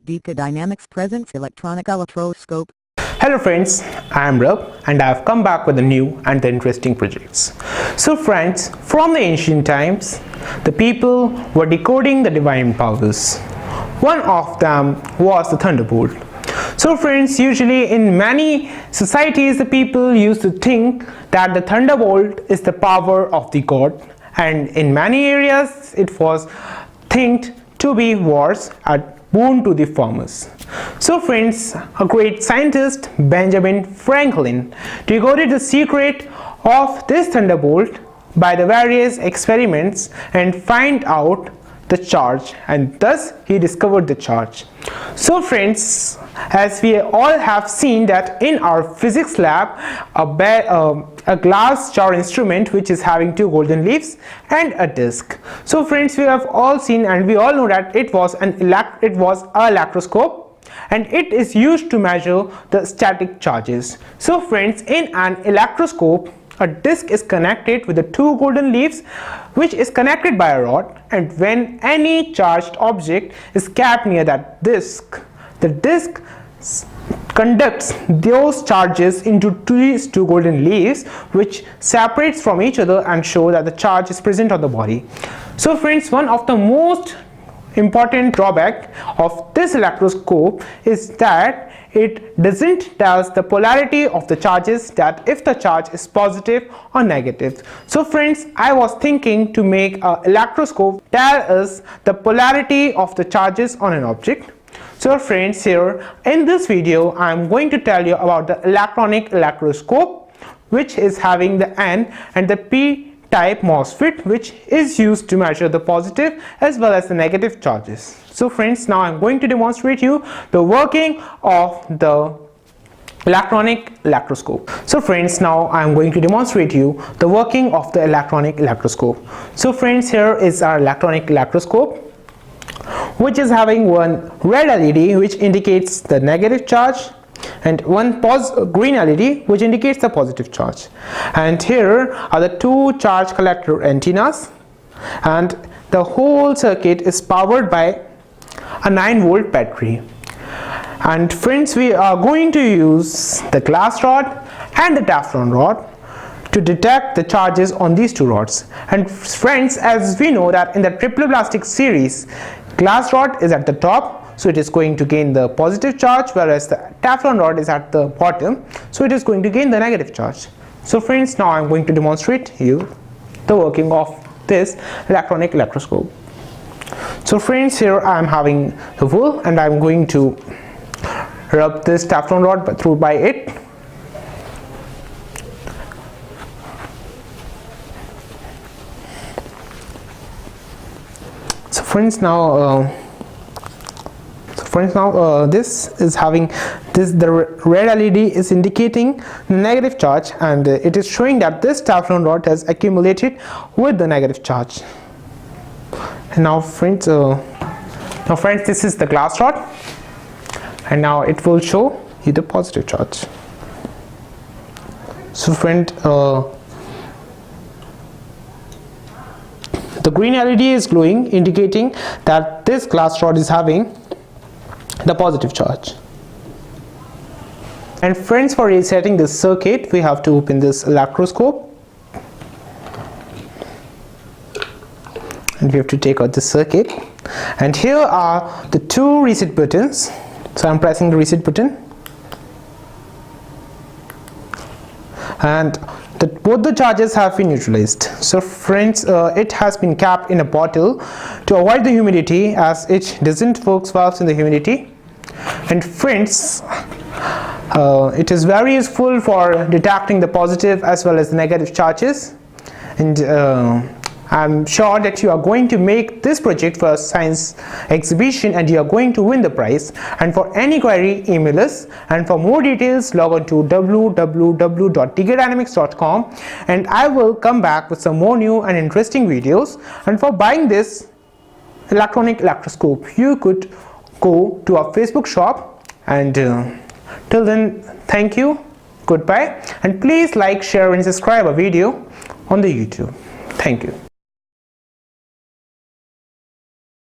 dkdynamics presents electronic electroscope. Hello friends, I am Rob and I have come back with the new and the interesting projects. So friends, from the ancient times, the people were decoding the divine powers. One of them was the thunderbolt. So friends, usually in many societies the people used to think that the thunderbolt is the power of the god, and in many areas it was think to be wars at boon to the farmers. So friends, a great scientist, Benjamin Franklin, decoded the secret of this thunderbolt by the various experiments and find out the charge, and thus he discovered the charge. So friends, as we all have seen that in our physics lab, a glass jar instrument which is having two golden leaves and a disc. So friends, we have all seen and we all know that it was a electroscope, and it is used to measure the static charges. So friends, in an electroscope, a disc is connected with the two golden leaves which is connected by a rod, and when any charged object is kept near that disc, the disc conducts those charges into these two golden leaves which separates from each other and show that the charge is present on the body. So friends, one of the most important drawback of this electroscope is that it doesn't tell the polarity of the charges, that if the charge is positive or negative. So friends, I was thinking to make an electroscope tell us the polarity of the charges on an object. So friends, here in this video I am going to tell you about the electronic electroscope, which is having the N and the P type MOSFET, which is used to measure the positive as well as the negative charges. So friends, now I'm going to demonstrate you the working of the electronic electroscope. So friends, now I'm going to demonstrate you the working of the electronic electroscope. So friends, here is our electronic electroscope, which is having one red LED which indicates the negative charge and one green LED which indicates the positive charge, and here are the two charge collector antennas, and the whole circuit is powered by a 9-volt battery. And friends, we are going to use the glass rod and the Teflon rod to detect the charges on these two rods. And friends, as we know that in the triploblastic series, glass rod is at the top, so it is going to gain the positive charge, whereas the Teflon rod is at the bottom, so it is going to gain the negative charge. So friends, now I am going to demonstrate you the working of this electronic electroscope. So friends, here I am having the wool and I am going to rub this Teflon rod through by it. So friends, now this is having the red LED is indicating negative charge, and it is showing that this Teflon rod has accumulated with the negative charge. And now friends, this is the glass rod, and now it will show you the positive charge. So friend, the green LED is glowing, indicating that this glass rod is having the positive charge. And friends, for resetting this circuit, we have to open this electroscope and we have to take out the circuit, and here are the two reset buttons. So I'm pressing the reset button, and both the charges have been neutralized. So friends, it has been kept in a bottle to avoid the humidity, as it doesn't work well in the humidity. And friends, it is very useful for detecting the positive as well as the negative charges, and I'm sure that you are going to make this project for a science exhibition and you are going to win the prize. And for any query, email us, and for more details log on to www.dkdynamics.com, and I will come back with some more new and interesting videos. And for buying this electronic electroscope, you could go to our Facebook shop, and till then, thank you, goodbye, and please like, share and subscribe our video on the YouTube. Thank you.